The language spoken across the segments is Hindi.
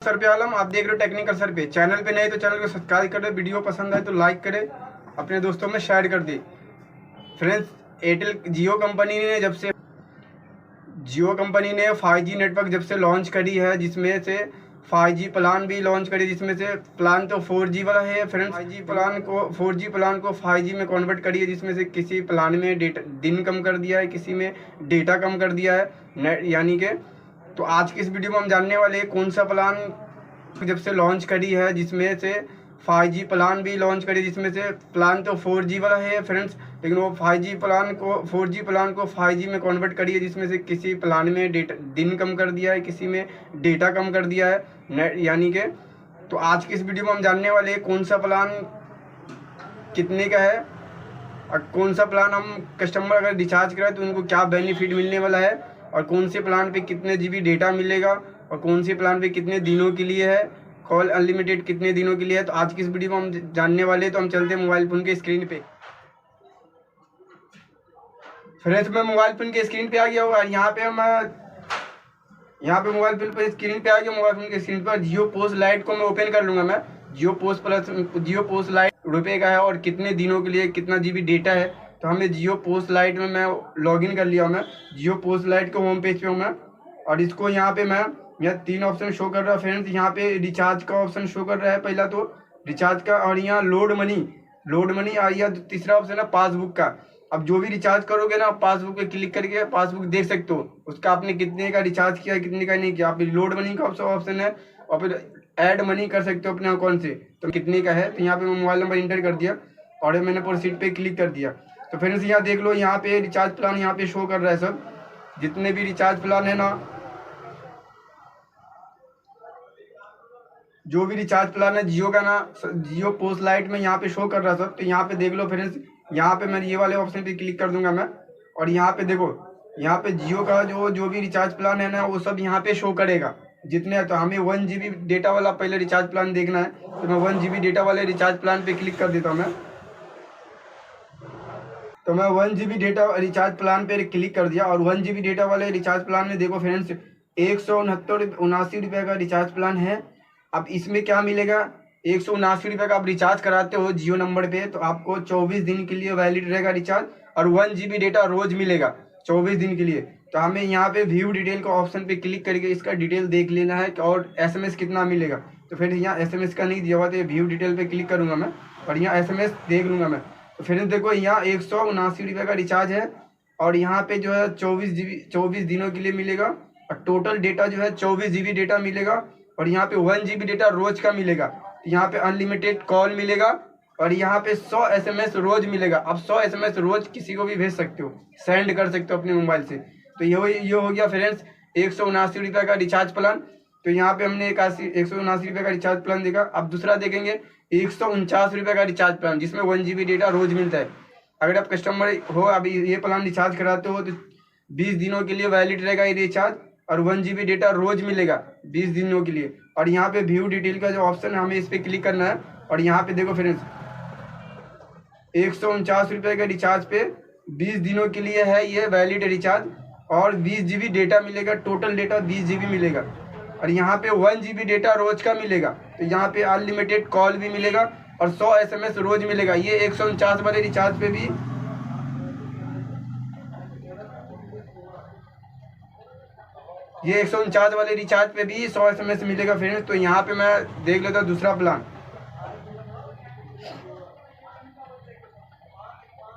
सर पे आलम, आप देख रहे हो टेक्निकल सर पे। चैनल पे नए तो चैनल को सब्सक्राइब करें, वीडियो पसंद आए तो लाइक करें, अपने दोस्तों में शेयर कर दे। फ्रेंड्स, जियो कंपनी ने 5G नेटवर्क जब से लॉन्च करी है, जिसमें से 5G प्लान भी लॉन्च करी, जिसमें से प्लान तो 4G वाला है फ्रेंड्स। 4G प्लान को 5G में कन्वर्ट करी है, जिसमें से किसी प्लान में डेटा दिन कम कर दिया है, किसी में डेटा कम कर दिया है नेट, यानी कि। तो आज की इस वीडियो में हम जानने वाले हैं कौन सा प्लान जब से लॉन्च करी है, जिसमें से 5G प्लान भी लॉन्च करी, जिसमें से प्लान तो 4G वाला है फ्रेंड्स, लेकिन वो 4G प्लान को 5G में कन्वर्ट करी है, जिसमें से किसी प्लान में डेटा दिन कम कर दिया है, किसी में डेटा कम कर दिया है नेट, यानी कि। तो आज की इस वीडियो में हम जानने वाले हैं कौन सा प्लान कितने का है, और कौन सा प्लान हम कस्टमर अगर रिचार्ज कराए तो उनको क्या बेनिफिट मिलने वाला है, और कौन से प्लान पे कितने GB डेटा मिलेगा, और कौन से प्लान पे कितने दिनों के लिए है, कॉल अनलिमिटेड कितने दिनों के लिए है। तो आज की इस वीडियो में हम जानने वाले हैं। तो हम चलते हैं मोबाइल फ़ोन के स्क्रीन पे। फ्रेंड्स, मैं मोबाइल फ़ोन के स्क्रीन पे आ गया हूँ, और यहाँ पे मोबाइल फ़ोन पे स्क्रीन पे आ गया। मोबाइल फ़ोन के स्क्रीन पर जियो पोस्ट लाइट को मैं ओपन कर लूँगा। मैं जियो पोस्ट लाइट रुपये का है, और कितने दिनों के लिए कितना GB डेटा है। तो हमें जियो पोस्ट लाइट में मैं लॉगिन कर लिया हूँ। मैं जियो पोस्ट लाइट के होम पेज पे हूँ मैं, और इसको यहाँ पे यहाँ 3 ऑप्शन शो कर रहा है फ्रेंड्स। यहाँ पे रिचार्ज का ऑप्शन शो कर रहा है, पहला तो रिचार्ज का, और यहाँ लोड मनी आ रही है। तीसरा ऑप्शन है पासबुक का। अब जो भी रिचार्ज करोगे ना, पासबुक पे क्लिक करके पासबुक देख सकते हो उसका, आपने कितने का रिचार्ज किया, कितने का नहीं किया। आप लोड मनी का ऑप्शन है, और फिर ऐड मनी कर सकते हो अपने अकाउंट से, तो कितने का है। तो यहाँ पे मैं मोबाइल नंबर इंटर कर दिया, और मैंने प्रोसीड पे क्लिक कर दिया। तो फ्रेंड्स, यहाँ देख लो, यहाँ पे रिचार्ज प्लान यहाँ पे शो कर रहा है। सब जितने भी रिचार्ज प्लान है ना, जो भी रिचार्ज प्लान है जियो का ना, जियो पोस्ट लाइट में यहाँ पे शो कर रहा है सब। तो यहाँ पे देख लो फ्रेंड्स, यहाँ पे मैं ये वाले ऑप्शन पे क्लिक कर दूंगा मैं, और यहाँ पे देखो, यहाँ पे जियो का जो भी रिचार्ज प्लान है ना, वो सब यहाँ पे शो करेगा जितने। तो हमें 1 GB डेटा वाला पहले रिचार्ज प्लान देखना है, तो मैं 1 GB डेटा वाले रिचार्ज प्लान पे क्लिक कर देता हूँ मैं। तो मैं 1 GB डेटा रिचार्ज प्लान पे क्लिक कर दिया, और 1 GB डेटा वाले रिचार्ज प्लान में देखो फ्रेंड्स, 169 रुपये का रिचार्ज प्लान है। अब इसमें क्या मिलेगा, 179 रुपये का आप रिचार्ज कराते हो जियो नंबर पे, तो आपको 24 दिन के लिए वैलिड रहेगा रिचार्ज, और 1 GB डेटा रोज मिलेगा 24 दिन के लिए। तो हमें यहाँ पे व्यू डिटेल का ऑप्शन पे क्लिक करके इसका डिटेल देख लेना है, और SMS कितना मिलेगा। तो फिर यहाँ SMS का नहीं दिया हुआ, तो व्यू डिटेल पे क्लिक करूँगा मैं, और यहाँ SMS देख लूँगा मैं। तो फिर देखो, यहाँ 179 रुपये का रिचार्ज है, और यहाँ पे जो है 24 दिनों के लिए मिलेगा, और टोटल डेटा जो है 24 GB डेटा मिलेगा, और यहाँ पे 1 GB डेटा रोज का मिलेगा। यहाँ पे अनलिमिटेड कॉल मिलेगा, और यहाँ पे 100 SMS रोज मिलेगा। आप 100 SMS रोज किसी को भी भेज सकते हो, सेंड कर सकते हो अपने मोबाइल से। तो ये हो गया फ्रेंड्स 179 रुपये का रिचार्ज प्लान। तो यहाँ पे हमने 179 रुपये का रिचार्ज प्लान देखा। अब दूसरा देखेंगे 149 रुपये का रिचार्ज प्लान, जिसमें 1 GB डेटा रोज मिलता है। अगर आप कस्टमर हो, अभी ये प्लान रिचार्ज कराते हो, तो 20 दिनों के लिए वैलिड रहेगा ये रिचार्ज, और 1 GB डेटा रोज मिलेगा 20 दिनों के लिए। और यहाँ पे व्यू डिटेल का जो ऑप्शन है, हमें इस पर क्लिक करना है, और यहाँ पे देखो फ्रेंड्स, 149 रुपये के रिचार्ज पे 20 दिनों के लिए है ये वैलिड रिचार्ज, और 20 GB डेटा मिलेगा। टोटल डेटा 20 GB मिलेगा, और यहाँ पे 1 GB डेटा रोज का मिलेगा। तो यहाँ पे अनलिमिटेड कॉल भी मिलेगा, और 100 SMS रोज मिलेगा। ये 149 वाले रिचार्ज पे भी ये 149 वाले रिचार्ज पे भी 100 SMS मिलेगा फ्रेंड्स। तो यहाँ पे मैं देख लेता हूँ दूसरा प्लान।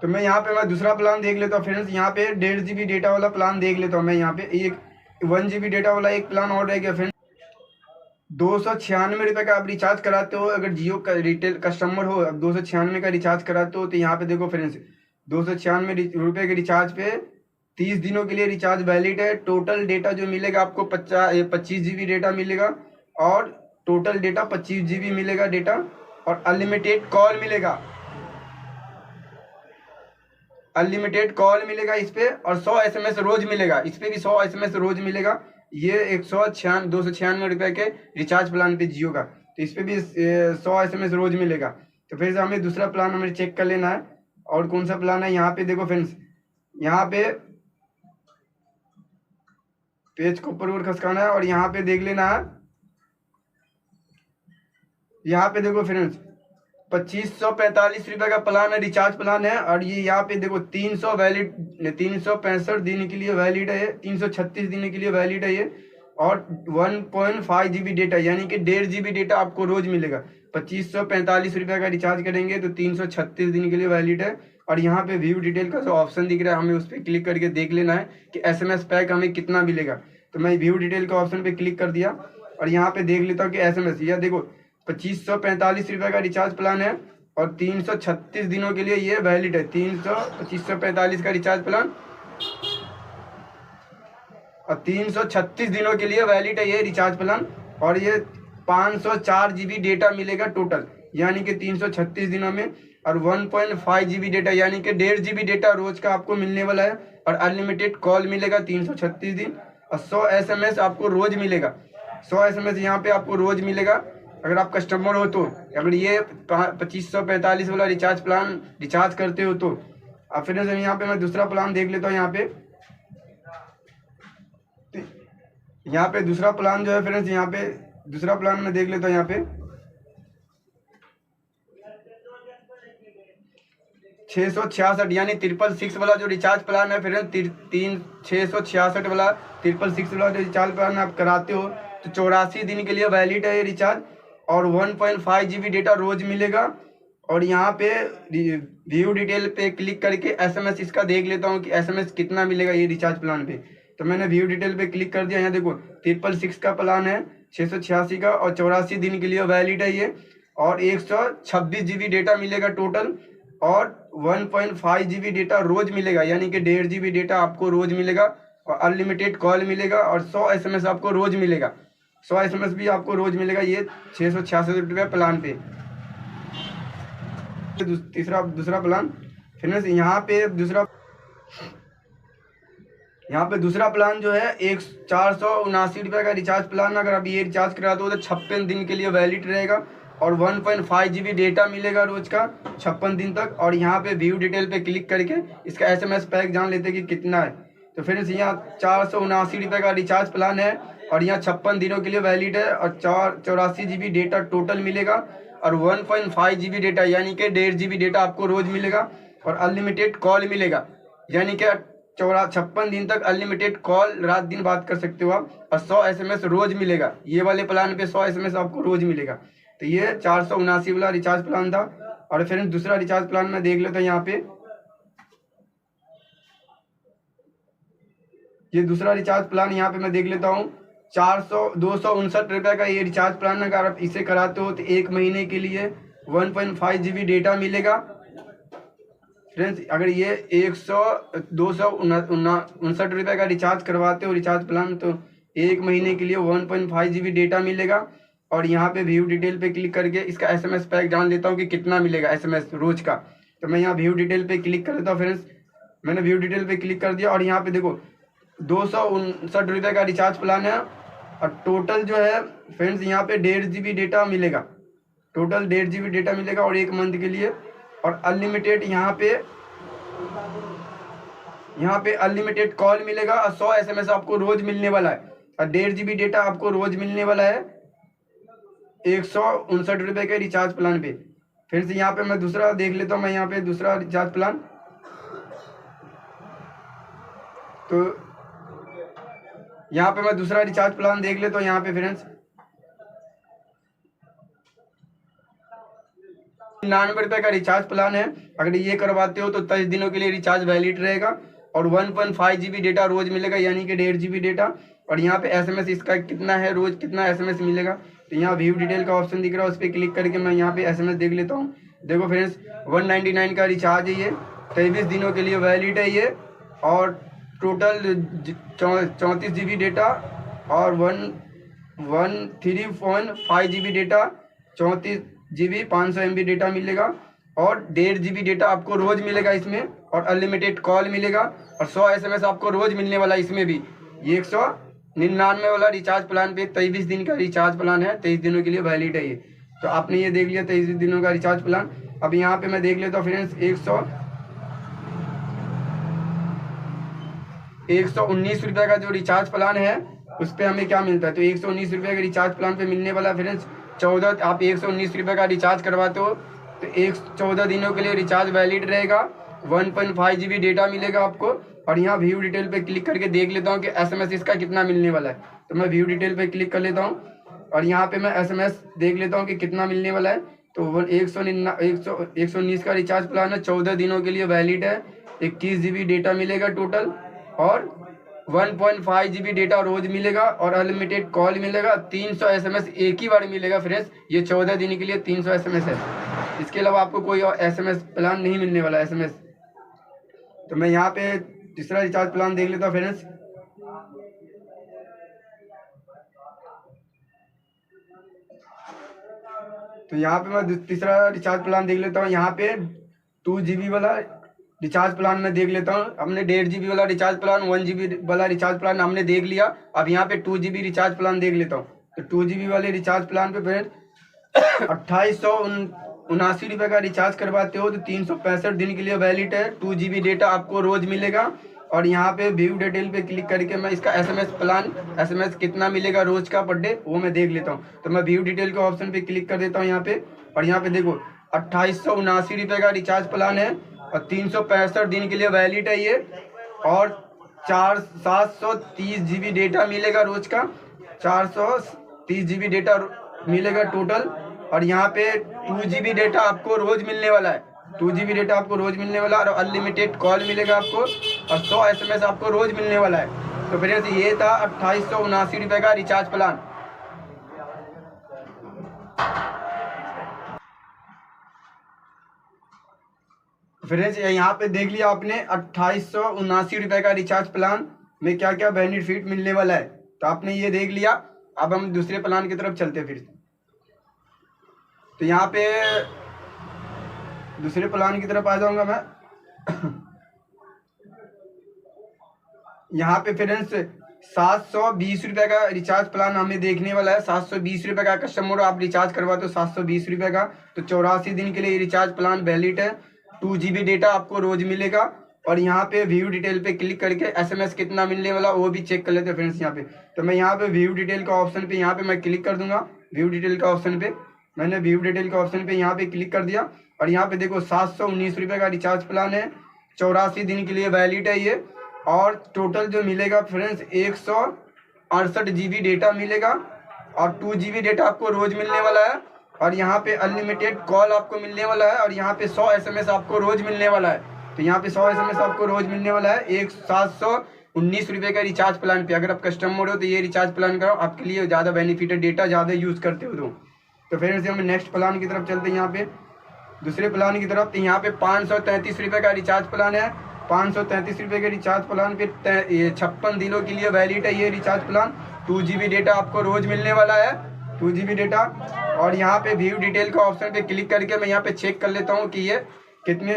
तो मैं यहाँ पे दूसरा प्लान देख लेता हूँ फ्रेंड्स। यहाँ पे 1.5 GB डेटा वाला प्लान देख लेता हूँ मैं। यहाँ पे एक 1 GB डेटा वाला एक प्लान और रह गया फ्रेंड्स। 296 रुपये का आप रिचार्ज कराते हो, अगर जियो का रिटेल कस्टमर हो, अब 296 का रिचार्ज कराते हो। तो यहाँ पे देखो फ्रेंड्स, 296 रुपये के रिचार्ज पे 30 दिनों के लिए रिचार्ज वैलिड है। टोटल डेटा जो मिलेगा आपको 25 GB डेटा मिलेगा, और टोटल डेटा 25 GB मिलेगा डेटा, और अनलिमिटेड कॉल मिलेगा इस पे, और 100 SMS रोज मिलेगा। इस पे भी 100 SMS रोज मिलेगा। ये 296 रुपये के रिचार्ज प्लान पे जियो का, तो इस पे भी 100 SMS रोज मिलेगा। तो फिर से हमें दूसरा प्लान हमें चेक कर लेना है, और कौन सा प्लान है। यहाँ पे देखो फ्रेंड्स, यहाँ पे पेज को ऊपर खसकाना है, और यहाँ पे देख लेना है यहाँ पे देखो फ्रेंड्स 2545 रुपये का प्लान है, रिचार्ज प्लान है। और ये यहाँ पे देखो 300 वैलिड, 365 दिन के लिए वैलिड है, 336 दिन के लिए वैलिड है ये। और 1.5 GB डेटा यानी कि 1.5 GB डेटा आपको रोज मिलेगा। 2545 रुपये का रिचार्ज करेंगे तो 336 दिन के लिए वैलिड है। और यहाँ पे व्यू डिटेल का जो ऑप्शन दिख रहा है, हमें उस पर क्लिक करके देख लेना है कि SMS पैक हमें कितना मिलेगा। तो मैं व्यू डिटेल का ऑप्शन पे क्लिक कर दिया और यहाँ पे देख लेता हूँ कि SMS, यह देखो 2545 रुपये का रिचार्ज प्लान है और 336 दिनों के लिए ये वैलिड है। 2545 का रिचार्ज प्लान और 336 दिनों के लिए वैलिड है ये रिचार्ज प्लान। और ये 504 GB डेटा मिलेगा टोटल, यानी कि 336 दिनों में। और 1.5 GB डेटा यानी कि 1.5 GB डेटा रोज का आपको मिलने वाला है। और अनलिमिटेड कॉल मिलेगा 336 दिन। और 100 SMS आपको रोज मिलेगा। 100 SMS यहाँ पे आपको रोज मिलेगा अगर आप कस्टमर हो तो। अगर ये 2545 वाला रिचार्ज प्लान रिचार्ज करते हो तो। अब फिर यहाँ पे मैं दूसरा प्लान देख लेता हूँ। यहाँ पे दूसरा प्लान जो है फ्रेंड्स, यहाँ पे दूसरा प्लान मैं देख लेता हूँ। यहाँ पे 666 यानी 666 वाला जो रिचार्ज प्लान है फ्रेंड्स, 666 वाला 666 वाला जो रिचार्ज प्लान आप कराते हो तो 84 दिन के लिए वैलिड है ये रिचार्ज। और 1.5 GB डेटा रोज मिलेगा। और यहाँ पे व्यू डिटेल पे क्लिक करके SMS इसका देख लेता हूँ कि SMS कितना मिलेगा ये रिचार्ज प्लान पे। तो मैंने व्यू डिटेल पे क्लिक कर दिया। यहाँ देखो 666 का प्लान है, 686 का, और 84 दिन के लिए वैलिड है ये। और 126 GB डेटा मिलेगा टोटल। और 1.5 GB डेटा रोज मिलेगा यानी कि 1.5 GB डेटा आपको रोज मिलेगा। और अनलिमिटेड कॉल मिलेगा और 100 SMS आपको रोज मिलेगा। 100 SMS भी आपको रोज मिलेगा ये 666 रुपये प्लान पे। दूसरा प्लान फिर यहाँ पे दूसरा प्लान जो है 479 रुपये का रिचार्ज प्लान। अगर आप ये रिचार्ज कराते हो तो 56 दिन के लिए वैलिड रहेगा। और 1.5 GB डेटा मिलेगा रोज का 56 दिन तक। और यहाँ पे व्यू डिटेल पे क्लिक करके इसका SMS पैक जान लेते हैं कि कितना है। तो फिर यहाँ 479 रुपये का रिचार्ज प्लान है और यहाँ 56 दिनों के लिए वैलिड है। और 84 GB डेटा टोटल मिलेगा। और 1.5 GB डेटा यानी कि 1.5 GB डेटा आपको रोज मिलेगा। और अनलिमिटेड कॉल मिलेगा यानी कि 56 दिन तक अनलिमिटेड कॉल रात दिन बात कर सकते हो आप। और 100 SMS रोज मिलेगा। ये वाले प्लान पे 100 SMS आपको रोज मिलेगा। तो ये 479 वाला रिचार्ज प्लान था। और फिर दूसरा रिचार्ज प्लान मैं देख लेता हूँ। यहाँ पे ये दूसरा रिचार्ज प्लान यहाँ पे मैं देख लेता हूँ। 259 रुपये का ये रिचार्ज प्लान। अगर आप इसे कराते हो तो 1 महीने के लिए 1.5 GB डेटा मिलेगा फ्रेंड्स। अगर ये 259 रुपये का रिचार्ज करवाते हो रिचार्ज प्लान तो 1 महीने के लिए 1.5 GB डेटा मिलेगा। और यहाँ पे व्यू डिटेल पे क्लिक करके इसका SMS पैक जान लेता हूँ कि कितना मिलेगा SMS रोज का। तो मैं यहाँ व्यू डिटेल पे क्लिक कर देता हूँ फ्रेंड्स। मैंने व्यू डिटेल पे क्लिक कर दिया और यहाँ पे देखो 259 रुपये का रिचार्ज प्लान है। और टोटल जो है फ्रेंड्स यहाँ पे 1.5 GB डेटा मिलेगा। टोटल 1.5 GB डेटा मिलेगा और 1 मंथ के लिए। और अनलिमिटेड यहाँ पे अनलिमिटेड कॉल मिलेगा। और 100 SMS आपको रोज मिलने वाला है। और 1.5 GB डेटा आपको रोज मिलने वाला है 159 रुपये के रिचार्ज प्लान पे। फिर से यहाँ पे मैं दूसरा देख लेता हूँ। मैं यहाँ पे दूसरा रिचार्ज प्लान तो यहाँ पे मैं दूसरा रिचार्ज प्लान देख लेता हूँ। यहाँ पे फ्रेंड्स 99 रुपये का रिचार्ज प्लान है। अगर ये करवाते हो तो 23 दिनों के लिए रिचार्ज वैलिड रहेगा। और 1.5 GB डेटा रोज मिलेगा यानी कि 1.5 GB डेटा। और यहाँ पे SMS इसका कितना है, रोज कितना SMS मिलेगा। तो यहाँ व्यू डिटेल का ऑप्शन दिख रहा है, उस पर क्लिक करके मैं यहाँ पे SMS देख लेता हूँ। देखो फ्रेंड्स 199 का रिचार्ज है ये, 23 दिनों के लिए वैलिड है ये। और टोटल 34 GB डेटा और 13.5 GB data, 34 GB 500 MB data मिलेगा। और 1.5 GB डेटा आपको रोज मिलेगा इसमें। और अनलिमिटेड कॉल मिलेगा। और 100 SMS आपको रोज मिलने वाला इसमें भी। ये 199 वाला रिचार्ज प्लान पे 23 दिन का रिचार्ज प्लान है, 23 दिनों के लिए वैलिड है ये। तो आपने ये देख लिया 23 दिनों का रिचार्ज प्लान। अब यहाँ पे मैं देख लेता हूँ फ्रेंड्स 119 रुपये का जो रिचार्ज प्लान है उस पर हमें क्या मिलता है। तो 119 रुपये के रिचार्ज प्लान पे मिलने वाला फ्रेंड्स 14 आप 119 रुपये का रिचार्ज करवाते हो तो 14 दिनों के लिए रिचार्ज वैलिड रहेगा। 1.5 GB डेटा मिलेगा आपको। और यहाँ व्यू डिटेल पे क्लिक करके देख लेता हूँ कि SMS इसका कितना मिलने वाला है। तो मैं व्यू डिटेल पे क्लिक कर लेता हूँ और यहाँ पे मैं SMS देख लेता हूँ कि कितना मिलने वाला है। तो 119 का रिचार्ज प्लान है, 14 दिनों के लिए वैलिड है। 21 GB डेटा मिलेगा टोटल और 1.5 GB डेटा रोज मिलेगा और अनलिमिटेड कॉल मिलेगा। 300 SMS एक ही बार मिलेगा फ्रेंड्स। ये 14 दिन के लिए 300 SMS है। इसके अलावा आपको कोई और SMS प्लान नहीं मिलने वाला SMS। तो मैं यहाँ पे तीसरा रिचार्ज प्लान देख लेता हूँ फ्रेंड्स। तो यहाँ पे मैं तीसरा रिचार्ज प्लान देख लेता हूँ। यहाँ पे 2 GB वाला रिचार्ज प्लान में देख लेता हूँ। हमने 1.5 GB वाला रिचार्ज प्लान, 1 GB वाला रिचार्ज प्लान हमने देख लिया। अब यहाँ पे 2 GB रिचार्ज प्लान देख लेता हूँ। तो 2 GB वाले रिचार्ज प्लान पे फ्रेंड 2879 रुपये का रिचार्ज करवाते हो तो 365 दिन के लिए वैलिड है। 2 GB डेटा आपको रोज मिलेगा। और यहाँ पे व्यू डिटेल पे क्लिक करके मैं इसका SMS कितना मिलेगा रोज का पर डे वो मैं देख लेता हूँ। तो मैं व्यू डिटेल के ऑप्शन पे क्लिक कर देता हूँ यहाँ पे। और यहाँ पे देखो 2879 रुपये का रिचार्ज प्लान है और 365 दिन के लिए वैलिड है ये। और 730 GB डेटा मिलेगा रोज का। 430 GB डेटा मिलेगा टोटल। और यहाँ पे 2 GB डेटा आपको रोज मिलने वाला है। 2 GB डेटा आपको रोज मिलने वाला है और अनलिमिटेड कॉल मिलेगा आपको और 100 SMS आपको रोज मिलने वाला है। तो फ्रेंड्स ये था 2879 रुपये का रिचार्ज प्लान। फ्रेंड्स यहाँ पे देख लिया आपने 2879 रुपये का रिचार्ज प्लान में क्या क्या बेनिफिट मिलने वाला है। तो आपने ये देख लिया। अब हम दूसरे प्लान की तरफ चलते हैं फिर। तो यहाँ पे दूसरे प्लान की तरफ आ जाऊंगा मैं। यहाँ पे फ्रेंड्स 720 रुपये का रिचार्ज प्लान हमें देखने वाला है। 720 रुपये का कस्टमर आप रिचार्ज करवाते हो 720 रुपये का। तो 84 दिन के लिए रिचार्ज प्लान वैलिड है। 2 GB डेटा आपको रोज मिलेगा। और यहाँ पे व्यू डिटेल पे क्लिक करके SMS कितना मिलने वाला वो भी चेक कर लेते हैं फ्रेंड्स यहाँ पे। तो मैं यहाँ पे व्यू डिटेल का ऑप्शन पे यहाँ पे मैं क्लिक कर दूंगा। व्यू डिटेल का ऑप्शन पे मैंने व्यू डिटेल का ऑप्शन पे यहाँ पे क्लिक कर दिया। और यहाँ पे देखो 719 रुपये का रिचार्ज प्लान है। 84 दिन के लिए वैलिड है ये। और टोटल जो मिलेगा फ्रेंड्स 168 GB डेटा मिलेगा और 2 GB डेटा आपको रोज मिलने वाला है। और यहाँ पे अनलिमिटेड कॉल आपको मिलने वाला है। और यहाँ पे 100 SMS आपको रोज मिलने वाला है। तो यहाँ पे 100 SMS आपको रोज मिलने वाला है 719 रुपये का रिचार्ज प्लान पे। अगर आप कस्टमर हो तो ये रिचार्ज प्लान करो, आपके लिए ज़्यादा बेनिफिट है, डेटा ज़्यादा यूज़ करते हो। तो फ्रेंड्स हम नेक्स्ट प्लान की तरफ चलते हैं। यहाँ पे दूसरे प्लान की तरफ। तो यहाँ पे 533 रुपये का रिचार्ज प्लान है। 533 रुपये के रिचार्ज प्लान पे 56 दिनों के लिए वैलिड है ये रिचार्ज प्लान। 2 GB डेटा आपको रोज मिलने वाला है, 2 GB डेटा। और यहाँ पे व्यू डिटेल का ऑप्शन पे क्लिक करके मैं यहाँ पे चेक कर लेता हूँ कि ये कितने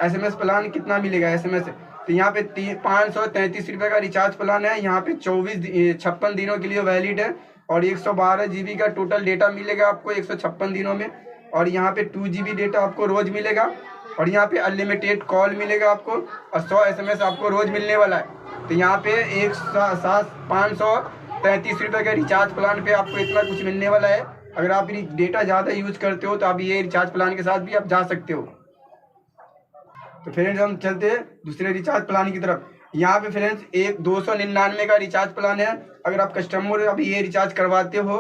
SMS प्लान कितना मिलेगा SMS। तो यहाँ पे 533 रुपये का रिचार्ज प्लान है। यहाँ पे 56 दिनों के लिए वैलिड है और 112 GB का टोटल डेटा मिलेगा आपको 156 दिनों में। और यहाँ पे 2 GB डेटा आपको रोज मिलेगा। और यहाँ पे अनलिमिटेड कॉल मिलेगा आपको और 100 SMS आपको रोज मिलने वाला है। तो यहाँ पे 533 रुपये के रिचार्ज प्लान पे आपको इतना कुछ मिलने वाला है। अगर आप डेटा ज़्यादा यूज करते हो तो आप ये रिचार्ज प्लान के साथ भी आप जा सकते हो। तो फ्रेंड्स हम चलते हैं दूसरे रिचार्ज प्लान की तरफ। यहाँ पे फ्रेंड्स 299 का रिचार्ज प्लान है। अगर आप कस्टमर अभी ये रिचार्ज करवाते हो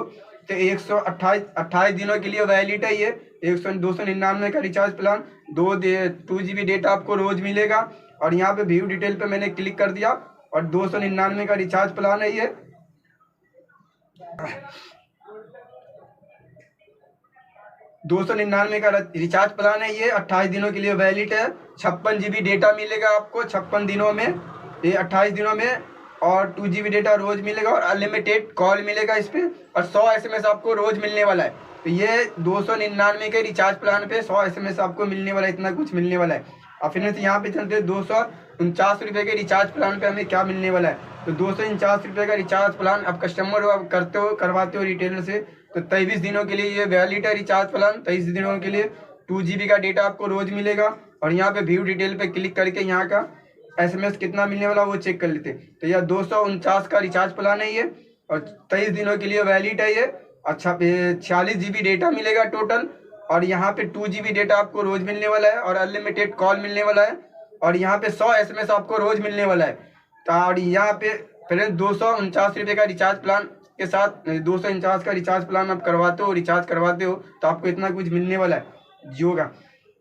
तो 128 दिनों के लिए वैलिड है ये 299 का रिचार्ज प्लान। 2 GB डेटा आपको रोज मिलेगा। और यहाँ पे व्यू डिटेल पे मैंने क्लिक कर दिया और 299 का रिचार्ज प्लान है ये। 299 का रिचार्ज प्लान है ये। 28 दिनों के लिए वैलिड है। 56 GB डेटा मिलेगा आपको 56 दिनों में, ये 28 दिनों में। और 2 GB डेटा रोज मिलेगा और अनलिमिटेड कॉल मिलेगा इस पर। और 100 SMS आपको रोज मिलने वाला है। तो ये 299 के रिचार्ज प्लान पे 100 SMS आपको मिलने वाला है, इतना कुछ मिलने वाला है। और फिर यहाँ पे चलते 249 रुपये के रिचार्ज प्लान पे हमें क्या मिलने वाला है। तो 249 रुपये का रिचार्ज प्लान आप कस्टमर हो, आप करवाते हो रिटेलर से, तो 23 दिनों के लिए ये वैलिड है रिचार्ज प्लान। 23 दिनों के लिए 2 GB का डेटा आपको रोज मिलेगा। और यहाँ पे व्यू डिटेल पे क्लिक करके यहाँ का SMS कितना मिलने वाला वो चेक कर लेते। तो यह 249 का रिचार्ज प्लान है ये और 23 दिनों के लिए वैलिड है ये। अच्छा 46 GB डेटा मिलेगा टोटल, और यहाँ पे 2 GB डेटा आपको रोज मिलने वाला है, और अनलिमिटेड कॉल मिलने वाला है, और यहाँ पे 100 SMS आपको रोज मिलने वाला है। तो और यहाँ पे फ्रेंड्स 249 रुपये का रिचार्ज प्लान के साथ 249 का रिचार्ज प्लान आप रिचार्ज करवाते हो तो आपको इतना कुछ मिलने वाला है जियो का।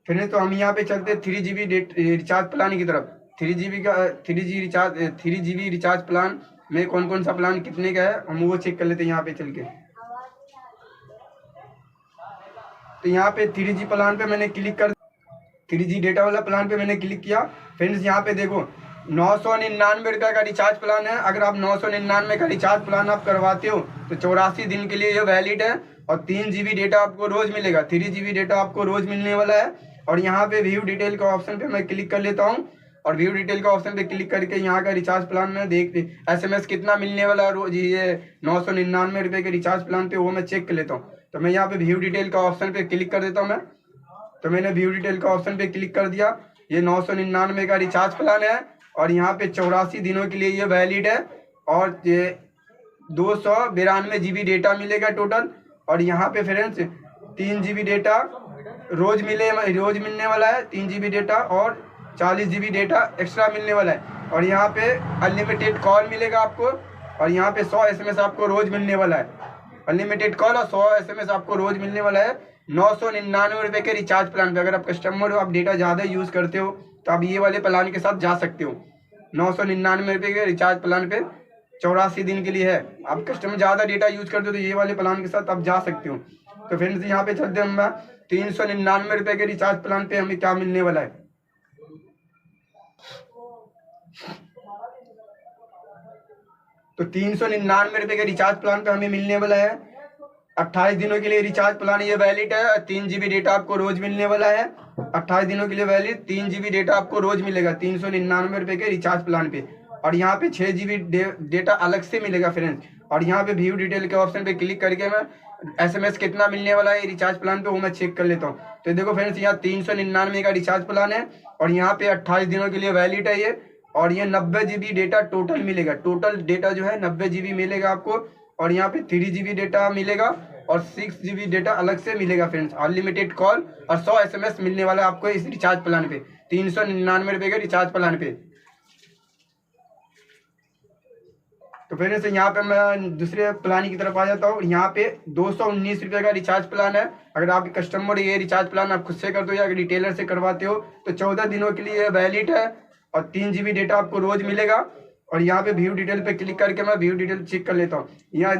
फ्रेंड्स तो हम यहाँ पे चलते हैं 3GB रिचार्ज प्लान की तरफ। 3GB रिचार्ज प्लान में कौन कौन सा प्लान कितने का है हम वो चेक कर लेते हैं यहाँ पे चल के। तो यहाँ पे 3G प्लान पे मैंने क्लिक कर 3G डेटा वाला प्लान पे मैंने क्लिक किया। फ्रेंड्स यहाँ पे देखो 999 रुपये का रिचार्ज प्लान है। अगर आप 999 का रिचार्ज प्लान आप करवाते हो तो 84 दिन के लिए ये वैलिड है, और 3GB डेटा आपको रोज मिलेगा। 3GB डेटा आपको रोज मिलने वाला है। और यहाँ पे व्यू डिटेल का ऑप्शन पे मैं क्लिक कर लेता हूँ, और व्यू डिटेल का ऑप्शन पे क्लिक करके यहाँ का रिचार्ज प्लान में देखते SMS कितना मिलने वाला है रोज ये 999 रुपये के रिचार्ज प्लान पे, वो मैं चेक कर लेता हूँ। तो मैं यहाँ पे व्यू डिटेल का ऑप्शन पे क्लिक कर देता हूँ मैं। तो मैंने व्यू डिटेल का ऑप्शन पे क्लिक कर दिया। ये 999 का रिचार्ज प्लान है, और यहाँ पे 84 दिनों के लिए ये वैलिड है, और ये 292 GB डेटा मिलेगा टोटल। और यहाँ पे फ्रेंड्स 3GB डेटा रोज मिलने वाला है, 3GB डेटा, और 40GB डेटा एक्स्ट्रा मिलने वाला है। और यहाँ पे अनलिमिटेड कॉल मिलेगा आपको, और यहाँ पे 100 SMS आपको रोज मिलने वाला है। अनलिमिटेड कॉल और 100 SMS आपको रोज मिलने वाला है 999 रुपये के रिचार्ज प्लान पे। अगर आप कस्टमर हो, आप डेटा ज़्यादा यूज़ करते हो, तो आप ये वाले प्लान के साथ जा सकते हो। 999 रुपये के रिचार्ज प्लान पे 84 दिन के लिए है। आप कस्टमर ज़्यादा डेटा यूज़ करते हो तो ये वाले प्लान के साथ आप जा सकते हो। तो फ्रेंड्स यहाँ पे चलते हैं हम 399 रुपये के रिचार्ज प्लान पे हमें क्या मिलने वाला है। तो 399 रुपये के रिचार्ज प्लान पे हमें मिलने वाला है 28 दिनों के लिए रिचार्ज प्लान, ये वैलिड है। 3GB डेटा आपको रोज मिलने वाला है 28 दिनों के लिए वैलिड। 3GB डेटा आपको रोज मिलेगा 399 रुपये के रिचार्ज प्लान पे। और यहाँ पे 6GB डेटा अलग से मिलेगा फ्रेंड्स। और यहाँ पे व्यू डिटेल के ऑप्शन पे क्लिक करके मैं SMS कितना मिलने वाला है रिचार्ज प्लान पे वो मैं चेक कर लेता हूँ। तो देखो फ्रेंड्स यहाँ 399 का रिचार्ज प्लान है, और यहाँ पे 28 दिनों के लिए वैलिड है ये। और ये 90GB डेटा टोटल मिलेगा। टोटल डेटा जो है 90GB मिलेगा आपको। और यहाँ पे 3GB डेटा मिलेगा, और 6GB डेटा अलग से मिलेगा फ्रेंड्स। अनलिमिटेड कॉल और 100 SMS मिलने वाला है आपको इस रिचार्ज प्लान पे, 399 रुपये के रिचार्ज प्लान पे। तो फ्रेंड्स यहाँ पे मैं दूसरे प्लान की तरफ आ जाता हूँ। यहाँ पे 219 रुपये का रिचार्ज प्लान है। अगर आप कस्टमर ये रिचार्ज प्लान आप खुद से करते हो या रिटेलर से करवाते हो तो 14 दिनों के लिए वैलिड है, और 3GB डेटा आपको रोज मिलेगा। और यहाँ पे व्यू डिटेल पे क्लिक करके मैं व्यू डिटेल चेक कर लेता हूँ। यहाँ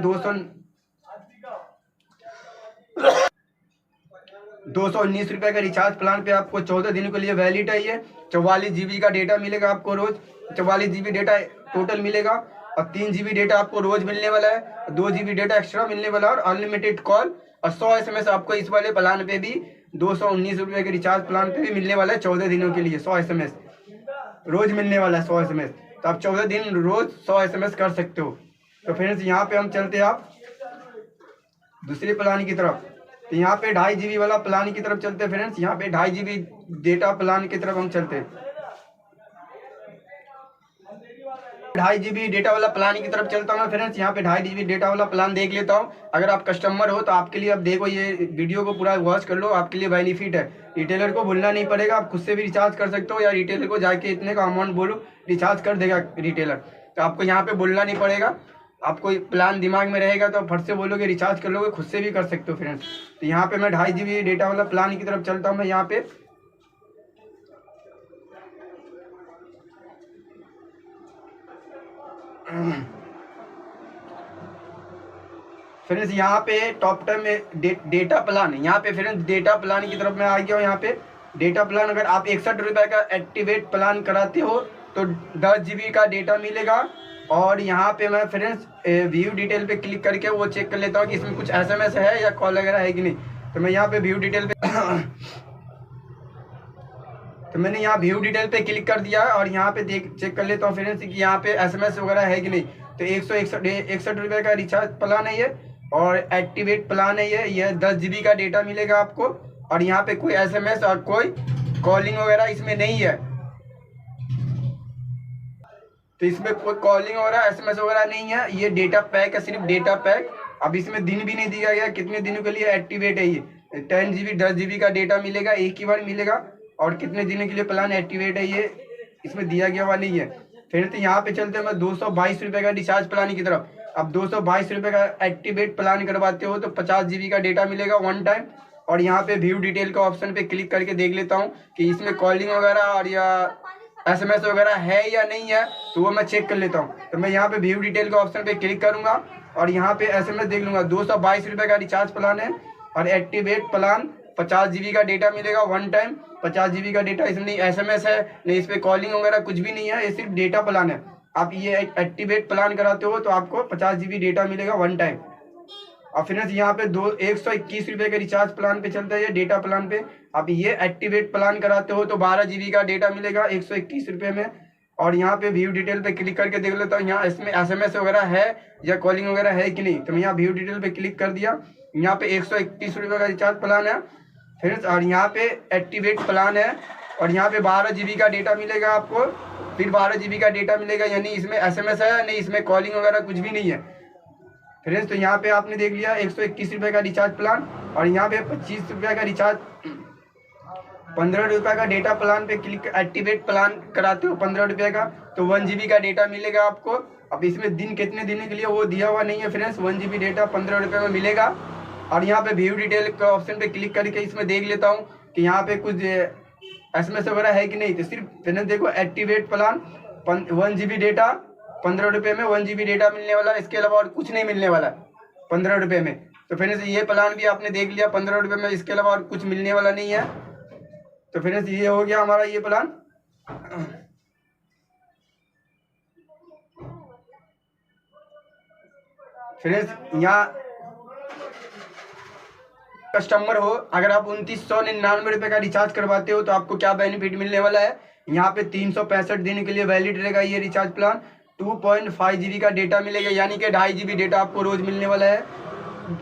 219 रुपये का रिचार्ज प्लान पे आपको 14 दिनों के लिए वैलिड है। ये 44GB का डेटा मिलेगा आपको रोज। 44GB डेटा टोटल मिलेगा, और 3GB डेटा आपको रोज मिलने वाला है, 2GB डेटा एक्स्ट्रा मिलने वाला है, और अनलिमिटेड कॉल और 100 SMS आपको इस वाले प्लान पे भी 219 रुपये के रिचार्ज प्लान पे भी मिलने वाला है 14 दिनों के लिए। 100 SMS रोज मिलने वाला है 100 SMS। तो आप 14 दिन रोज 100 SMS कर सकते हो। तो फ्रेंड्स यहाँ पे हम चलते हैं आप दूसरे प्लान की तरफ। तो यहाँ पे 2.5GB वाला प्लान की तरफ चलते हैं फ्रेंड्स। यहाँ पे 2.5GB डेटा प्लान की तरफ हम चलते हैं। 2.5GB डेटा वाला प्लान की तरफ चलता हूँ मैं फ्रेंड्स। यहाँ पे 2.5GB डेटा वाला प्लान देख लेता हूँ। अगर आप कस्टमर हो तो आपके लिए अब देखो ये वीडियो को पूरा वॉच कर लो, आपके लिए बेनिफिट है। रिटेलर को बोलना नहीं पड़ेगा, आप खुद से भी रिचार्ज कर सकते हो, या रिटेलर को जाके इतने का अमाउंट बोलो रिचार्ज कर देगा रिटेलर। तो आपको यहाँ पे बोलना नहीं पड़ेगा, आपको प्लान दिमाग में रहेगा तो फट से बोलोगे रिचार्ज कर लोगे, खुद से भी कर सकते हो फ्रेंड्स। तो यहाँ पे मैं 2.5GB डेटा वाला प्लान की तरफ चलता हूँ मैं। यहाँ पे फ्रेंड्स यहाँ पे टॉप टाइम में डेटा प्लान है। यहाँ पे फ्रेंड्स डेटा प्लान की तरफ मैं आ गया हूँ। यहाँ पे डेटा प्लान अगर आप 61 रुपये का एक्टिवेट प्लान कराते हो तो 10GB का डेटा मिलेगा। और यहाँ पे मैं फ्रेंड्स व्यू डिटेल पे क्लिक करके वो चेक कर लेता हूँ कि इसमें कुछ SMS है या कॉल वगैरह है कि नहीं। तो मैं यहाँ पे व्यू डिटेल पे तो मैंने यहाँ व्यू डिटेल पे क्लिक कर दिया है, और यहाँ पे चेक कर लेता हूँ फ्रेंड्स कि यहाँ पे SMS वगैरह है कि नहीं। तो 161 रुपये का रिचार्ज प्लान है ये, और एक्टिवेट प्लान है ये 10GB का डेटा मिलेगा आपको। और यहाँ पे कोई SMS और कोई कॉलिंग वगैरह इसमें नहीं है। तो इसमें कोई कॉलिंग वगैरह SMS वगैरह नहीं है, ये डेटा पैक है, सिर्फ डेटा पैक। अब इसमें दिन भी नहीं दिया गया कितने दिनों के लिए एक्टिवेट है ये। 10 GB 10 GB का डेटा मिलेगा, एक ही बार मिलेगा, और कितने दिनों के लिए प्लान एक्टिवेट है ये इसमें दिया गया हुआ नहीं है। फिर तो यहाँ पे चलते हैं मैं 222 रुपये का रिचार्ज प्लान की तरफ। अब 222 रुपये का एक्टिवेट प्लान करवाते हो तो 50 GB का डेटा मिलेगा वन टाइम। और यहाँ पे व्यू डिटेल का ऑप्शन पे क्लिक करके देख लेता हूँ कि इसमें कॉलिंग वगैरह और या SMS वगैरह है या नहीं है, तो वो मैं चेक कर लेता हूँ। तो मैं यहाँ पे व्यू डिटेल का ऑप्शन पे क्लिक करूंगा और यहाँ पे SMS देख लूंगा। 222 रुपये का रिचार्ज प्लान है और एक्टिवेट प्लान 50 GB का डेटा मिलेगा वन टाइम। 50 GB का डेटा, इसमें नहीं SMS है नहीं इस पर कॉलिंग वगैरह कुछ भी नहीं है, ये सिर्फ डेटा प्लान है। आप ये एक्टिवेट प्लान कराते हो तो आपको 50 GB डेटा मिलेगा वन टाइम। और फिर यहाँ पे 121 रुपये के रिचार्ज प्लान पे चलता है ये डेटा प्लान पे। आप ये एक्टिवेट प्लान कराते हो तो 12 GB का डेटा मिलेगा 121 रुपये में। और यहाँ पे व्यू डिटेल पे क्लिक करके देख लेता हूँ यहाँ इसमें SMS वगैरह है या कॉलिंग वगैरह है कि नहीं। तो मैं यहाँ व्यू डिटेल पे क्लिक कर दिया। यहाँ पे 131 रुपये का रिचार्ज प्लान है फ्रेंड्स, और यहाँ पे एक्टिवेट प्लान है और यहाँ पे 12 GB का डेटा मिलेगा आपको। फिर 12 GB का डेटा मिलेगा, यानी इसमें SMS है नहीं, इसमें कॉलिंग वगैरह कुछ भी नहीं है फ्रेंड्स। तो यहाँ पे आपने देख लिया 121 रुपये का रिचार्ज प्लान। और यहाँ पे 25 रुपये का रिचार्ज 15 रुपये का डेटा प्लान पे क्लिक एक्टिवेट प्लान कराते हो 15 रुपये का, तो 1 GB का डेटा मिलेगा आपको। अब इसमें दिन कितने दिन के लिए वो दिया हुआ नहीं है फ्रेंड्स। 1 GB डेटा 15 रुपये में मिलेगा। और यहाँ पे व्यू डिटेल का ऑप्शन पे क्लिक करके इसमें देख लेता हूँ कि यहाँ पे कुछ SMS वगैरह है कि नहीं। तो सिर्फ फ्रेंड्स देखो एक्टिवेट प्लान 1 GB डेटा 15 रुपये में 1 GB डेटा मिलने वाला है, इसके अलावा और कुछ नहीं मिलने वाला 15 रुपये में। तो फ्रेंड्स ये प्लान भी आपने देख लिया 15 रुपये में, इसके अलावा और कुछ मिलने वाला नहीं है। तो फ्रेंड्स ये हो गया हमारा ये प्लान। फ्रेंड्स यहाँ कस्टमर हो, अगर आप 2999 रुपये का रिचार्ज करवाते हो तो आपको क्या बेनिफिट मिलने वाला है। यहाँ पे 365 दिन के लिए वैलिड रहेगा ये रिचार्ज प्लान। 2.5 GB का डेटा मिलेगा, यानी कि 2.5 GB डेटा आपको रोज मिलने वाला है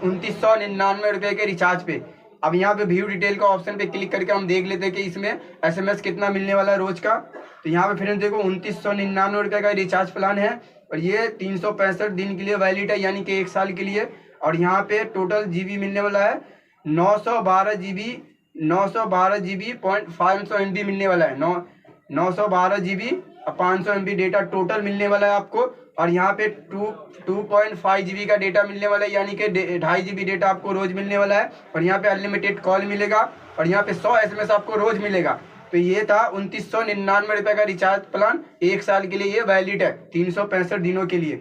2999 रुपये के रिचार्ज पे। अब यहाँ पे व्यू डिटेल का ऑप्शन पे क्लिक करके हम देख लेते हैं कि इसमें SMS कितना मिलने वाला है रोज का। तो यहाँ पे फ्रेंड्स देखो 2999 रुपये का रिचार्ज प्लान है और ये 365 दिन के लिए वैलिड है, यानी कि 1 साल के लिए। और यहाँ पे टोटल GB मिलने वाला है 912 GB 500 MB मिलने वाला है। 912 GB और 500 MB डेटा टोटल मिलने वाला है आपको। और यहाँ पे 2.5 GB का डेटा मिलने वाला है, यानी कि 2.5 GB डेटा आपको रोज मिलने वाला है। और यहाँ पे अनलिमिटेड कॉल मिलेगा और यहाँ पे 100 SMS आपको रोज मिलेगा। तो ये था 2999 रुपये का रिचार्ज प्लान, 1 साल के लिए ये वैलिड है 365 दिनों के लिए।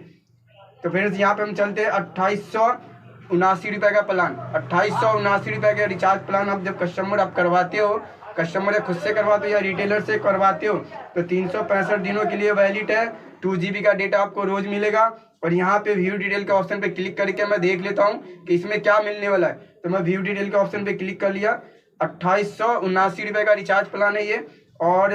तो फ्रेंड्स यहाँ पे हम चलते हैं 2879 रुपये का प्लान। 2879 रुपये का रिचार्ज प्लान आप जब कस्टमर आप करवाते हो, कस्टमर या खुद से करवाते हो या रिटेलर से करवाते हो, तो 365 दिनों के लिए वैलिड है। 2 GB का डेटा आपको रोज मिलेगा। और यहाँ पे व्यू डिटेल के ऑप्शन पे क्लिक करके मैं देख लेता हूँ कि इसमें क्या मिलने वाला है। तो मैं व्यू डिटेल के ऑप्शन पे क्लिक कर लिया। 2879 रुपये का रिचार्ज प्लान है ये और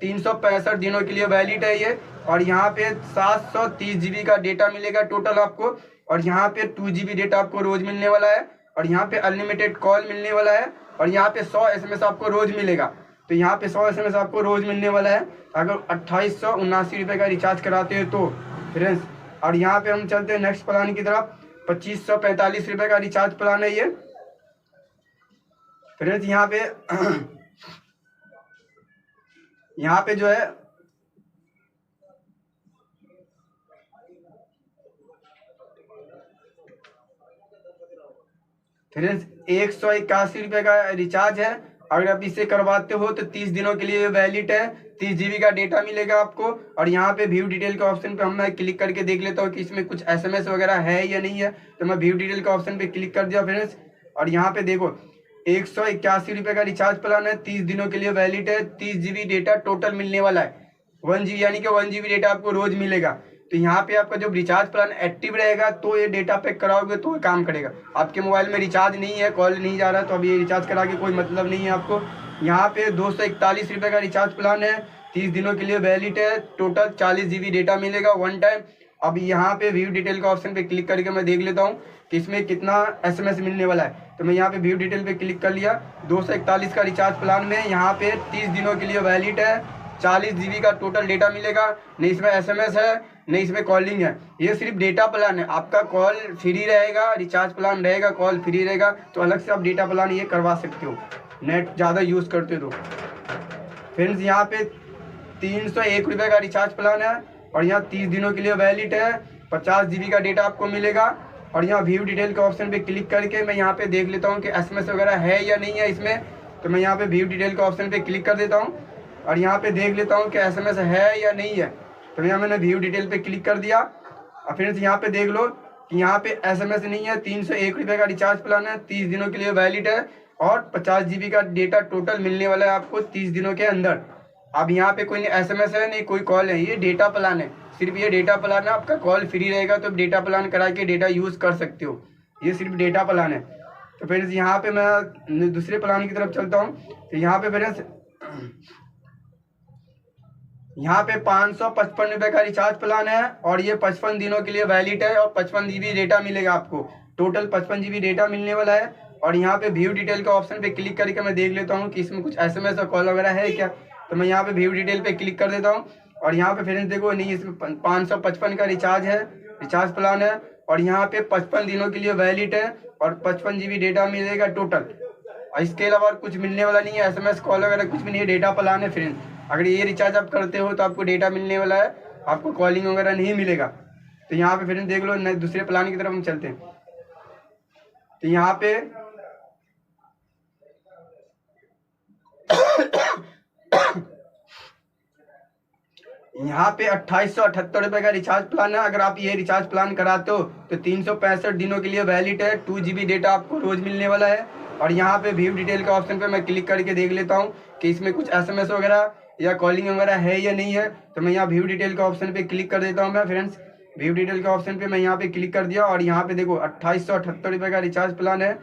365 दिनों के लिए वैलिड है ये। और यहाँ पे 730 GB का डेटा मिलेगा टोटल आपको। और यहाँ पे 2 GB डेटा आपको रोज मिलने वाला है। और यहाँ पे अनलिमिटेड कॉल मिलने वाला है। और यहाँ पे 100 SMS आपको रोज मिलेगा। तो यहाँ पे 100 SMS आपको रोज मिलने वाला है अगर 2879 रुपये का रिचार्ज कराते हो तो फ्रेंड्स। और यहाँ पे हम चलते हैं नेक्स्ट प्लान की तरफ। 2545 रुपये का रिचार्ज प्लान है ये फ्रेंड्स। यहाँ पे जो है फ्रेंड्स 181 रुपये का रिचार्ज है। अगर आप इसे करवाते हो तो 30 दिनों के लिए वैलिड है। 30 GB का डेटा मिलेगा आपको। और यहाँ पे व्यू डिटेल के ऑप्शन पे मैं क्लिक करके देख लेता हूँ कि इसमें कुछ SMS वगैरह है या नहीं है। तो मैं व्यू डिटेल के ऑप्शन पे क्लिक कर दिया फ्रेंड्स। और यहाँ पे देखो 181 रुपये का रिचार्ज प्लान है, 30 दिनों के लिए वैलिड है। 30 GB डेटा टोटल मिलने वाला है 1 GB, यानी कि 1 GB डेटा आपको रोज मिलेगा। तो यहाँ पे आपका जब रिचार्ज प्लान एक्टिव रहेगा तो ये डेटा पैक कराओगे तो ये काम करेगा। आपके मोबाइल में रिचार्ज नहीं है, कॉल नहीं जा रहा, तो अब ये रिचार्ज करा के कोई मतलब नहीं है आपको। यहाँ पे 241 रुपये का रिचार्ज प्लान है, 30 दिनों के लिए वैलिड है। टोटल 40 GB डेटा मिलेगा वन टाइम। अब यहाँ पे व्यू डिटेल का ऑप्शन पे क्लिक करके मैं देख लेता हूँ कि इसमें कितना SMS मिलने वाला है। तो मैं यहाँ पे व्यू डिटेल पे क्लिक कर लिया। 241 का रिचार्ज प्लान में यहाँ पे 30 दिनों के लिए वैलिड है। 40 GB का टोटल डेटा मिलेगा, नहीं इसमें SMS है नहीं इसमें कॉलिंग है। ये सिर्फ डेटा प्लान है, आपका कॉल फ्री रहेगा, रिचार्ज प्लान रहेगा, कॉल फ्री रहेगा, तो अलग से आप डेटा प्लान ये करवा सकते हो नेट ज़्यादा यूज़ करते हो तो। फ्रेंड्स यहाँ पे 301 रुपये का रिचार्ज प्लान है और यहाँ 30 दिनों के लिए वैलिड है। 50 GB का डेटा आपको मिलेगा। और यहाँ व्यू डिटेल के ऑप्शन पे क्लिक करके मैं यहाँ पे देख लेता हूँ कि SMS वगैरह है या नहीं है इसमें। तो मैं यहाँ पे व्यू डिटेल के ऑप्शन पे क्लिक कर देता हूँ और यहाँ पे देख लेता हूँ कि SMS है या नहीं है। तो यहाँ मैंने व्यू डिटेल पे क्लिक कर दिया और फ्रेंड्स यहाँ पे देख लो कि यहाँ पे SMS नहीं है। 301 रुपये का रिचार्ज प्लान है, 30 दिनों के लिए वैलिड है और 50 GB का डेटा टोटल मिलने वाला है आपको 30 दिनों के अंदर। अब यहाँ पे कोई SMS है, नहीं कोई कॉल है, ये डेटा प्लान है, सिर्फ ये डेटा प्लान है। आपका कॉल फ्री रहेगा तो डेटा प्लान करा के डेटा यूज़ कर सकते हो, ये सिर्फ डेटा प्लान है। तो फ्रेंड्स यहाँ पे मैं दूसरे प्लान की तरफ चलता हूँ। तो यहाँ पे फ्रेंड्स यहाँ पे 555 रुपये का रिचार्ज प्लान है और ये 55 दिनों के लिए वैलिड है और 55 GB डेटा मिलेगा आपको, टोटल 55 GB डेटा मिलने वाला है। और यहाँ पे व्यू डिटेल के ऑप्शन पे क्लिक करके मैं देख लेता हूँ कि इसमें कुछ SMS और कॉल वगैरह है क्या। तो मैं यहाँ पे व्यू डिटेल पे क्लिक कर देता हूँ और यहाँ पे फ्रेंड्स देखो नहीं, इसमें 555 का रिचार्ज है, रिचार्ज प्लान है और यहाँ पे 55 दिनों के लिए वैलिड है और 55 GB डेटा मिलेगा टोटल। और इसके अलावा कुछ मिलने वाला नहीं है, SMS कॉल वगैरह कुछ भी नहीं है, डेटा प्लान है फ्रेंड्स। अगर ये रिचार्ज आप करते हो तो आपको डेटा मिलने वाला है, आपको कॉलिंग वगैरह नहीं मिलेगा। तो यहाँ पे फ्रेंड्स देख लो, दूसरे प्लान की तरफ हम चलते हैं। तो यहाँ पे यहाँ पे 2878 रुपये का रिचार्ज प्लान है। अगर आप ये रिचार्ज प्लान कराते हो तो 365 दिनों के लिए वैलिड है, 2 GB डेटा आपको रोज मिलने वाला है। और यहाँ पे व्यू डिटेल के ऑप्शन पे मैं क्लिक करके देख लेता हूँ कि इसमें कुछ SMS वगैरह या कॉलिंग वगैरह है या नहीं है। तो मैं यहाँ व्यू डिटेल के ऑप्शन पे क्लिक कर देता हूँ मैं फ्रेंड्स। व्यू डिटेल के ऑप्शन पे मैं यहाँ पे क्लिक कर दिया और यहाँ पे देखो 2878 का रिचार्ज प्लान है,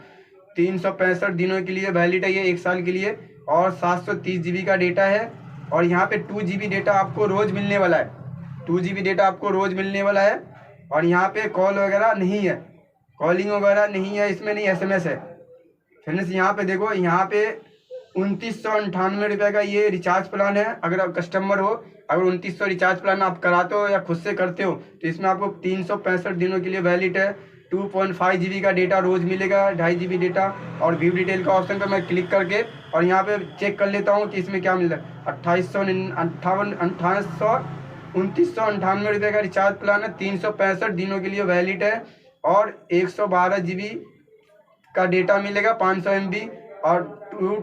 365 दिनों के लिए वैलिड है, ये 1 साल के लिए और 730 GB का डेटा है। और यहाँ पे 2 GB डेटा आपको रोज मिलने वाला है, 2 GB डेटा आपको रोज मिलने वाला है। और यहाँ पे कॉल वगैरह नहीं है, कॉलिंग वगैरह नहीं है इसमें, नहीं SMS है फ्रेंड्स। यहाँ पे देखो, यहाँ पे 2998 का ये रिचार्ज प्लान है। अगर आप कस्टमर हो, अगर 2900 रिचार्ज प्लान आप कराते हो या खुद से करते हो तो इसमें आपको 365 दिनों के लिए वैलिड है, 2.5 GB का डेटा रोज मिलेगा, 2.5 GB डेटा। और व्यू डिटेल का ऑप्शन पे मैं क्लिक करके और यहाँ पे चेक कर लेता हूँ कि इसमें क्या मिल रहा है। 2998 का रिचार्ज प्लान है, 365 दिनों के लिए वैलिड है और 112 GB का डेटा मिलेगा, 500 MB और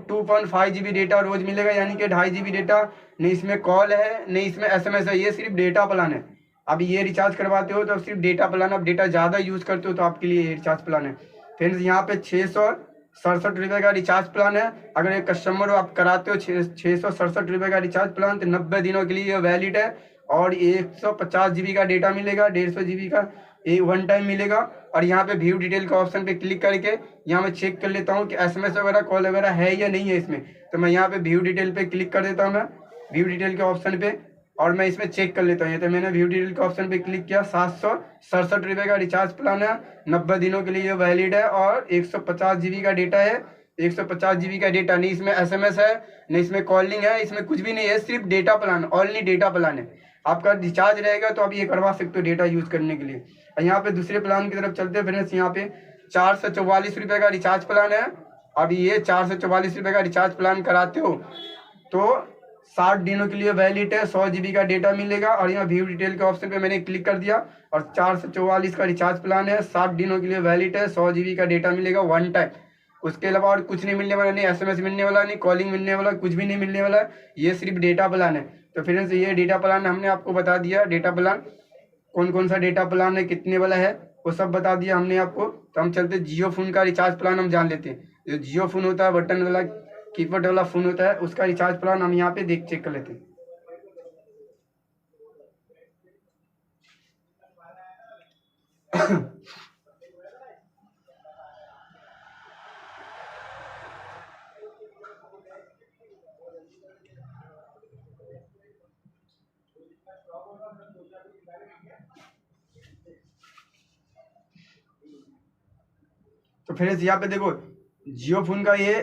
2.5 GB डेटा रोज मिलेगा, यानी कि 2.5 GB डेटा। नहीं इसमें कॉल है, नहीं इसमें SMS है, ये सिर्फ डेटा प्लान है। अब ये रिचार्ज करवाते हो तो सिर्फ डेटा प्लान, अब डेटा ज़्यादा यूज़ करते हो तो आपके लिए ये रिचार्ज प्लान है फ्रेंड्स। यहाँ पे 667 का रिचार्ज प्लान है। अगर एक कस्टमर आप कराते हो 667 का रिचार्ज प्लान, तो 90 दिनों के लिए वैलिड है और 150 GB का डेटा मिलेगा, 150 GB का एक 1 टाइम मिलेगा। और यहाँ पे व्यू डिटेल के ऑप्शन पे क्लिक करके यहाँ मैं चेक कर लेता हूँ कि SMS वगैरह कॉल वगैरह है या नहीं है इसमें। तो मैं यहाँ पे व्यू डिटेल पे क्लिक कर देता हूँ, मैं व्यू डिटेल के ऑप्शन पे, और मैं इसमें चेक कर लेता हूँ। तो मैंने व्यू डिटेल के ऑप्शन पे क्लिक किया, 767 का रिचार्ज प्लान है, 90 दिनों के लिए वैलिड है और 150 GB का डेटा है, 150 GB का डेटा। नहीं इसमें SMS है, नहीं इसमें कॉलिंग है, इसमें कुछ भी नहीं है, सिर्फ data plan, only data plan है। आपका रिचार्ज रहेगा तो आप ये करवा सकते हो डेटा यूज़ करने के लिए। और यहाँ पे दूसरे प्लान की तरफ चलते हैं फ्रेंड्स। यहाँ पे 444 का रिचार्ज प्लान है। अब ये 444 का रिचार्ज प्लान कराते हो तो 60 दिनों के लिए वैलिड है, 100 GB का डेटा मिलेगा। और यहाँ व्यू डिटेल के ऑप्शन पे मैंने क्लिक कर दिया और 444 का रिचार्ज प्लान है, 60 दिनों के लिए वैलिड है, 100 GB का डेटा मिलेगा 1 टाइम। उसके अलावा और कुछ नहीं मिलने वाला, नहीं SMS मिलने वाला, नहीं कॉलिंग मिलने वाला, कुछ भी नहीं मिलने वाला, ये सिर्फ डेटा प्लान है। तो फ्रेंड्स ये डेटा प्लान हमने आपको बता दिया, डेटा प्लान कौन कौन सा डेटा प्लान है, कितने वाला है, वो सब बता दिया हमने आपको। तो हम चलते जियो फोन का रिचार्ज प्लान हम जान लेते हैं। जो जियो फोन होता है, बटन वाला कीपैड वाला फोन होता है, उसका रिचार्ज प्लान हम यहाँ पे चेक कर लेते हैं। तो फ्रेंड्स यहाँ पे देखो, जियो फोन का ये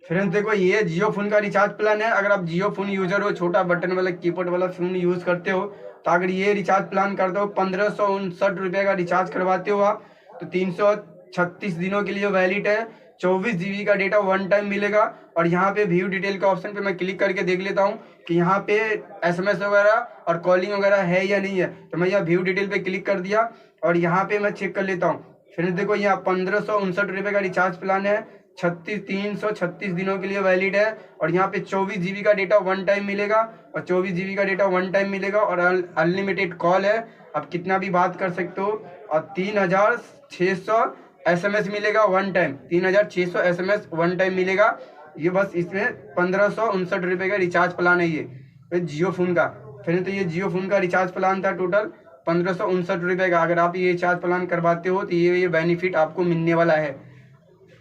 फ्रेंड्स देखो, ये जियो फोन का रिचार्ज प्लान है। अगर आप जियो फोन यूजर हो, छोटा बटन वाला कीपैड वाला फोन यूज करते हो, तो अगर ये रिचार्ज प्लान करते हो, 1559 का रिचार्ज करवाते हो आप, तो 336 दिनों के लिए वैलिड है। 24 GB का डेटा वन टाइम मिलेगा। और यहाँ पे व्यू डिटेल का ऑप्शन पे मैं क्लिक करके देख लेता हूँ कि यहाँ पे SMS वगैरह और कॉलिंग वगैरह है या नहीं है। तो मैं यहाँ व्यू डिटेल पे क्लिक कर दिया और यहाँ पे मैं चेक कर लेता हूँ। फ्रेंड्स देखो, यहाँ 1559 का रिचार्ज प्लान है, 336 दिनों के लिए वैलिड है। और यहाँ पे 24 GB का डेटा वन टाइम मिलेगा, और 24 GB का डेटा वन टाइम मिलेगा, और अनलिमिटेड कॉल है, आप कितना भी बात कर सकते हो। और 3600 SMS मिलेगा one time, 3600 SMS one time मिलेगा। ये बस इसमें 1559 का रिचार्ज प्लान है ये जियो फोन का। फिर तो ये जियो फोन का रिचार्ज प्लान था टोटल 1559 का। अगर आप ये रिचार्ज प्लान करवाते हो तो ये बेनिफिट आपको मिलने वाला है।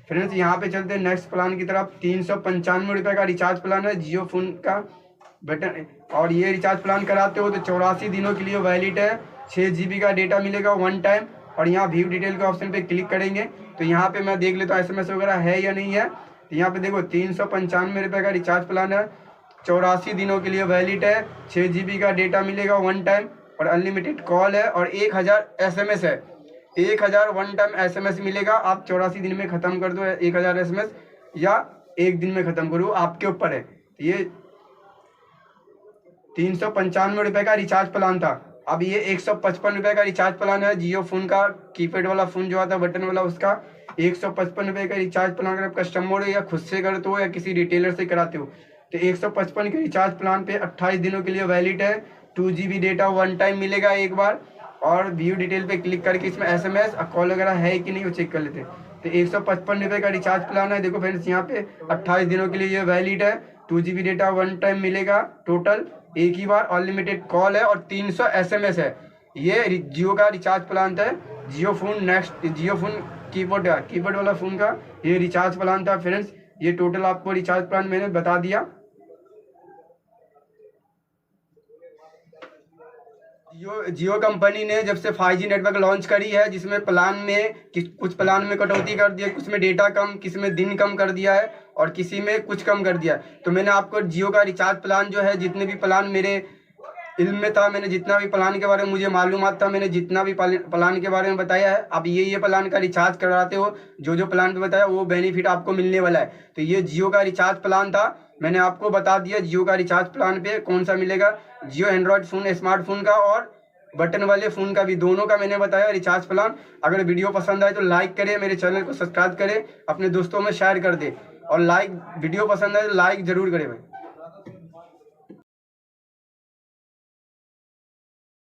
फ्रेंड्स यहाँ पे चलते हैं नेक्स्ट प्लान की तरफ। 395 का रिचार्ज प्लान है जियो फोन का बटन, और ये रिचार्ज प्लान कराते हो तो 84 दिनों के लिए वैलिड है। 6 GB का डेटा मिलेगा वन टाइम। और यहाँ व्यू डिटेल के ऑप्शन पे क्लिक करेंगे तो यहाँ पे मैं देख लेता हूँ SMS वगैरह है या नहीं है। तो यहाँ पे देखो 395 का रिचार्ज प्लान है, 84 दिनों के लिए वैलिड है। 6 GB का डेटा मिलेगा वन टाइम, और अनलिमिटेड कॉल है, और 1000 SMS है। 1000 वन टाइम SMS मिलेगा। आप 84 दिन में ख़त्म कर दो 1000 SMS, या एक दिन में ख़त्म करो, आपके ऊपर है। ये 395 का रिचार्ज प्लान था। अब ये 155 का रिचार्ज प्लान है जियो फोन का, कीपैड वाला फ़ोन जो आता है बटन वाला, उसका 155 का रिचार्ज प्लान। अगर आप कस्टमर हो या खुद से करते हो या किसी रिटेलर से कराते हो, तो 155 के रिचार्ज प्लान पे 28 दिनों के लिए वैलिड है। 2 GB डेटा वन टाइम मिलेगा एक बार। और व्यू डिटेल पे क्लिक करके इसमें SMS और कॉल वगैरह है कि नहीं वो चेक कर लेते हैं। तो 155 का रिचार्ज प्लान है। देखो फ्रेंड्स, यहाँ पे 28 दिनों के लिए ये वैलिड है। 2 GB डेटा वन टाइम मिलेगा टोटल एक ही बार, अनलिमिटेड कॉल है, और 300 SMS है। ये जियो का रिचार्ज प्लान था, जियो फोन कीपैड वाला फ़ोन का ये रिचार्ज प्लान था। फ्रेंड्स ये टोटल आपको रिचार्ज प्लान मैंने बता दिया। जियो कंपनी ने जब से 5G नेटवर्क लॉन्च करी है, जिसमें प्लान में कुछ प्लान में कटौती कर दी है, कुछ में डेटा कम, किसी में दिन कम कर दिया है, और किसी में कुछ कम कर दिया है। तो मैंने आपको जियो का रिचार्ज प्लान जो है, जितने भी प्लान मेरे इल्म में था, मैंने जितना भी प्लान के बारे में मुझे मालूमात था, मैंने जितना भी प्लान के बारे में बताया है। अब ये प्लान का रिचार्ज करवाते हो, जो प्लान पे बताया वो बेनिफिट आपको मिलने वाला है। तो ये जियो का रिचार्ज प्लान था, मैंने आपको बता दिया जियो का रिचार्ज प्लान पे कौन सा मिलेगा। जियो एंड्रॉयड फ़ोन स्मार्टफोन का और बटन वाले फ़ोन का भी, दोनों का मैंने बताया रिचार्ज प्लान। अगर वीडियो पसंद आए तो लाइक करें, मेरे चैनल को सब्सक्राइब करें, अपने दोस्तों में शेयर कर दें, और वीडियो पसंद आए तो लाइक ज़रूर करें भाई।